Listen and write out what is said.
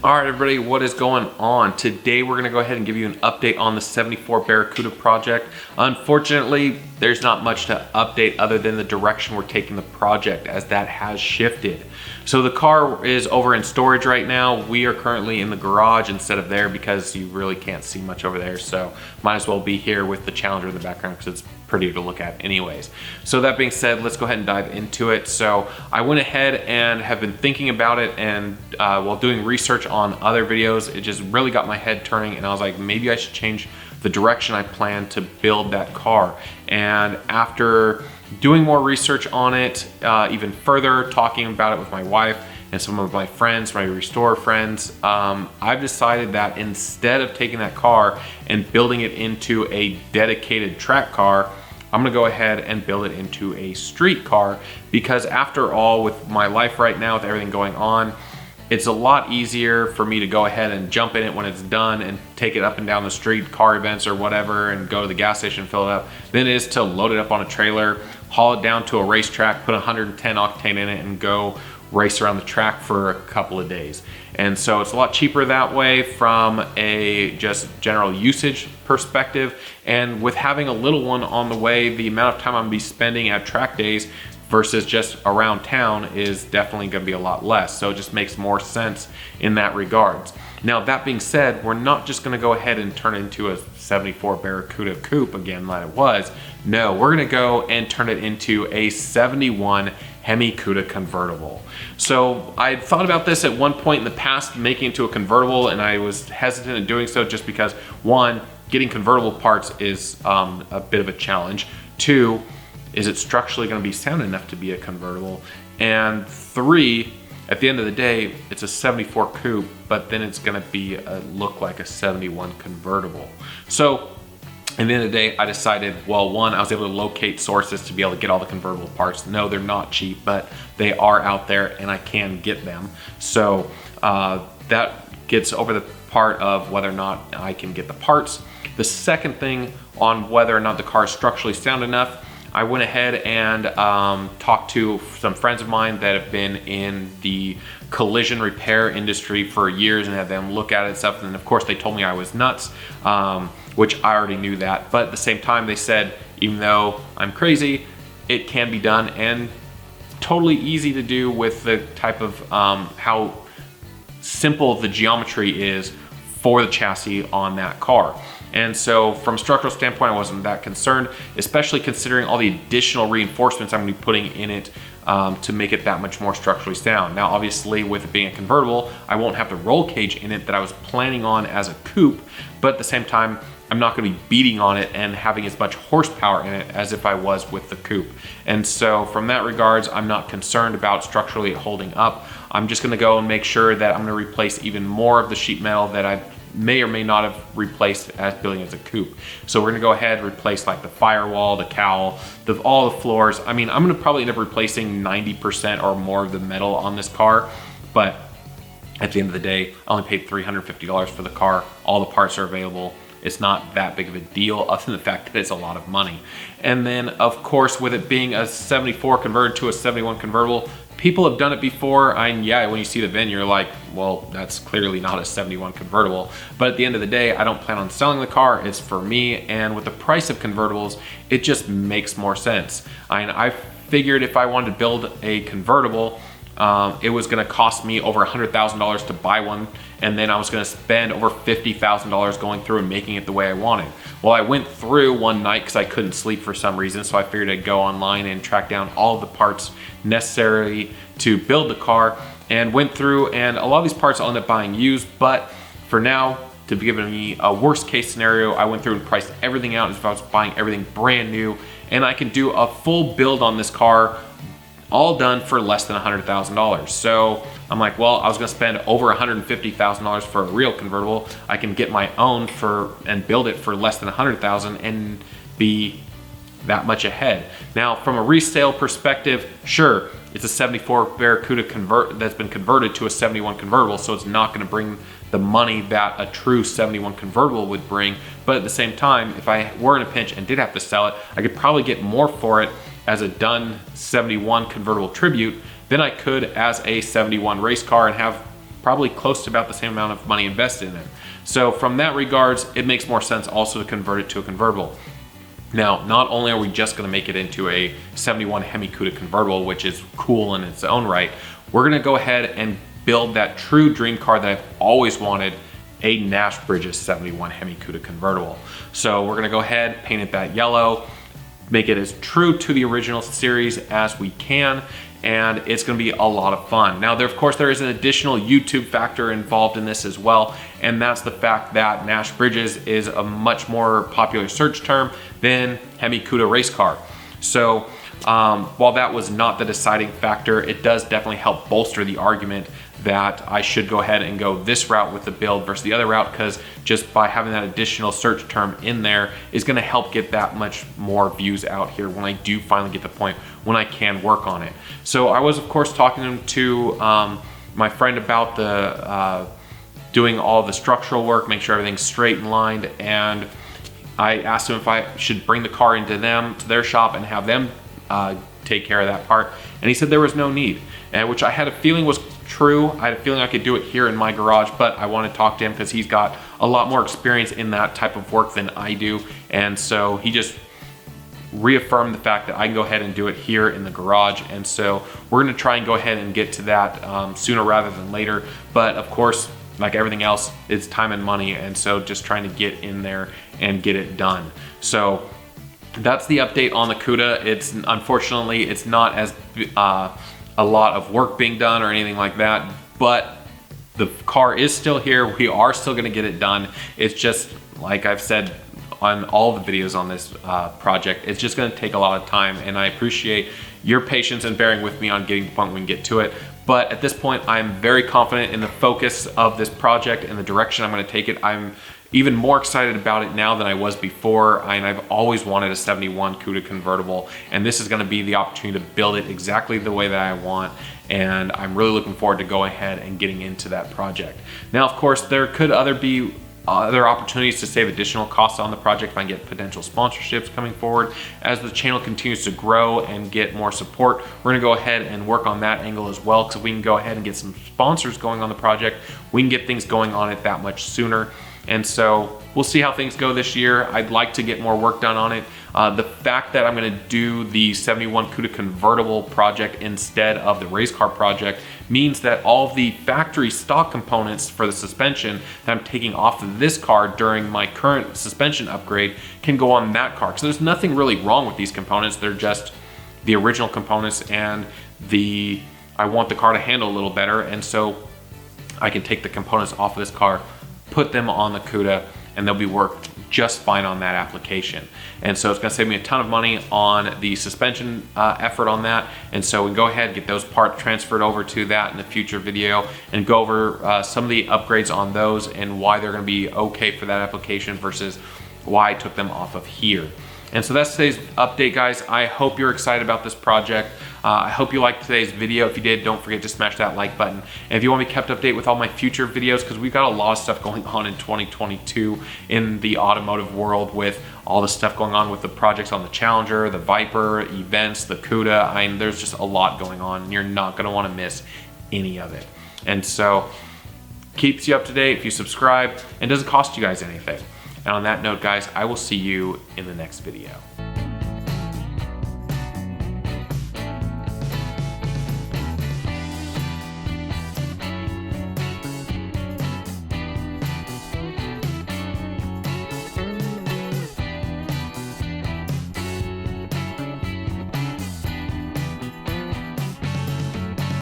All right, everybody, what is going on? Today, we're gonna go ahead and give you an update on the 74 Barracuda project. Unfortunately, there's not much to update other than the direction we're taking the project, as that has shifted. So the car is over in storage right now. We are currently in the garage instead of there because you really can't see much over there. So might as well be here with the Challenger in the background because it's pretty to look at anyways. So that being said, let's go ahead and dive into it. So I went ahead and have been thinking about it, and while doing research on other videos, it just really got my head turning, and I was like, maybe I should change the direction I plan to build that car. And after doing more research on it, even further, talking about it with my wife and some of my friends, my Restore friends, I've decided that instead of taking that car and building it into a dedicated track car, I'm gonna go ahead and build it into a street car, because after all, with my life right now, with everything going on, it's a lot easier for me to go ahead and jump in it when it's done and take it up and down the street, car events or whatever, and go to the gas station and fill it up, than it is to load it up on a trailer, haul it down to a racetrack, put 110 octane in it, and go race around the track for a couple of days. And so it's a lot cheaper that way from a just general usage perspective. And with having a little one on the way, the amount of time I'm gonna be spending at track days versus just around town is definitely gonna be a lot less. So it just makes more sense in that regards. Now, that being said, we're not just gonna go ahead and turn it into a 74 Barracuda coupe again like it was. No, we're gonna go and turn it into a 71 Hemi Cuda convertible. So I had thought about this at one point in the past, making it to a convertible, and I was hesitant in doing so just because, one, getting convertible parts is a bit of a challenge. Two, is it structurally gonna be sound enough to be a convertible? And three, at the end of the day, it's a 74 coupe, but then it's gonna be look like a 71 convertible. So at the end of the day, I decided, well, one, I was able to locate sources to be able to get all the convertible parts. No, they're not cheap, but they are out there and I can get them. So that gets over the part of whether or not I can get the parts. The second thing on whether or not the car is structurally sound enough, I went ahead and talked to some friends of mine that have been in the collision repair industry for years and had them look at it and stuff. And of course, they told me I was nuts, which I already knew that. But at the same time, they said, even though I'm crazy, it can be done and totally easy to do with the type of how simple the geometry is for the chassis on that car. And so from a structural standpoint, I wasn't that concerned, especially considering all the additional reinforcements I'm gonna be putting in it to make it that much more structurally sound. Now, obviously, with it being a convertible, I won't have the roll cage in it that I was planning on as a coupe, but at the same time, I'm not gonna be beating on it and having as much horsepower in it as if I was with the coupe. And so from that regards, I'm not concerned about structurally holding up. I'm just gonna go and make sure that I'm gonna replace even more of the sheet metal that I may or may not have replaced as building as a coupe. So we're gonna go ahead and replace like the firewall, the cowl, all the floors. I mean, I'm gonna probably end up replacing 90% or more of the metal on this car, but at the end of the day, I only paid $350 for the car. All the parts are available. It's not that big of a deal, other than the fact that it's a lot of money. And then, of course, with it being a 74 converted to a 71 convertible, people have done it before, and yeah, when you see the VIN, you're like, well, that's clearly not a 71 convertible. But at the end of the day, I don't plan on selling the car. It's for me, and with the price of convertibles, it just makes more sense. I figured if I wanted to build a convertible, it was gonna cost me over $100,000 to buy one, and then I was gonna spend over $50,000 going through and making it the way I wanted. Well, I went through one night because I couldn't sleep for some reason, so I figured I'd go online and track down all of the parts necessary to build the car, and went through, and a lot of these parts I'll end up buying used, but for now, to be giving me a worst case scenario, I went through and priced everything out as if I was buying everything brand new, and I can do a full build on this car all done for less than $100,000. So I'm like, well, I was gonna spend over $150,000 for a real convertible. I can get my own and build it for less than $100,000 and be that much ahead. Now, from a resale perspective, sure, it's a 74 Barracuda that's been converted to a 71 convertible, so it's not gonna bring the money that a true 71 convertible would bring. But at the same time, if I were in a pinch and did have to sell it, I could probably get more for it as a done 71 convertible tribute than I could as a 71 race car and have probably close to about the same amount of money invested in it. So from that regards, it makes more sense also to convert it to a convertible. Now, not only are we just gonna make it into a 71 Hemi Cuda convertible, which is cool in its own right, we're gonna go ahead and build that true dream car that I've always wanted, a Nash Bridges 71 Hemi Cuda convertible. So we're gonna go ahead, paint it that yellow, make it as true to the original series as we can, and it's gonna be a lot of fun. Now, of course, there is an additional YouTube factor involved in this as well, and that's the fact that Nash Bridges is a much more popular search term than Hemi Cuda race car. So while that was not the deciding factor, it does definitely help bolster the argument that I should go ahead and go this route with the build versus the other route, because just by having that additional search term in there is going to help get that much more views out here when I do finally get the point when I can work on it. So I was, of course, talking to my friend about the doing all the structural work, make sure everything's straight and lined, and I asked him if I should bring the car into their shop and have them take care of that part, and he said there was no need, and which I had a feeling was true. I had a feeling I could do it here in my garage, but I want to talk to him because he's got a lot more experience in that type of work than I do, and so he just reaffirmed the fact that I can go ahead and do it here in the garage. And so we're going to try and go ahead and get to that sooner rather than later, but of course, like everything else, it's time and money, and so just trying to get in there and get it done. So that's the update on the Cuda. It's unfortunately, it's not as a lot of work being done or anything like that, but the car is still here. We are still gonna get it done. It's just, like I've said on all the videos on this project, it's just gonna take a lot of time, and I appreciate your patience and bearing with me on getting to the point when we can get to it. But at this point, I'm very confident in the focus of this project and the direction I'm gonna take it. I'm even more excited about it now than I was before, and I've always wanted a 71 Cuda convertible, and this is gonna be the opportunity to build it exactly the way that I want, and I'm really looking forward to going ahead and getting into that project. Now, of course, there could be other opportunities to save additional costs on the project if I can get potential sponsorships coming forward. As the channel continues to grow and get more support, we're gonna go ahead and work on that angle as well, because if we can go ahead and get some sponsors going on the project, we can get things going on it that much sooner. And so we'll see how things go this year. I'd like to get more work done on it. The fact that I'm gonna do the 71 Cuda convertible project instead of the race car project means that all of the factory stock components for the suspension that I'm taking off of this car during my current suspension upgrade can go on that car. So there's nothing really wrong with these components. They're just the original components, and I want the car to handle a little better, and so I can take the components off of this car, put them on the Cuda, and they'll be worked just fine on that application. And so it's gonna save me a ton of money on the suspension effort on that. And so we can go ahead and get those parts transferred over to that in a future video and go over some of the upgrades on those and why they're gonna be okay for that application versus why I took them off of here. And so that's today's update, guys. I hope you're excited about this project. I hope you liked today's video. If you did, don't forget to smash that like button. And if you want to be kept updated with all my future videos, because we've got a lot of stuff going on in 2022 in the automotive world, with all the stuff going on with the projects on the Challenger, the Viper, events, the Cuda. There's just a lot going on, and you're not going to want to miss any of it. And so keeps you up to date if you subscribe, and doesn't cost you guys anything. And on that note, guys, I will see you in the next video.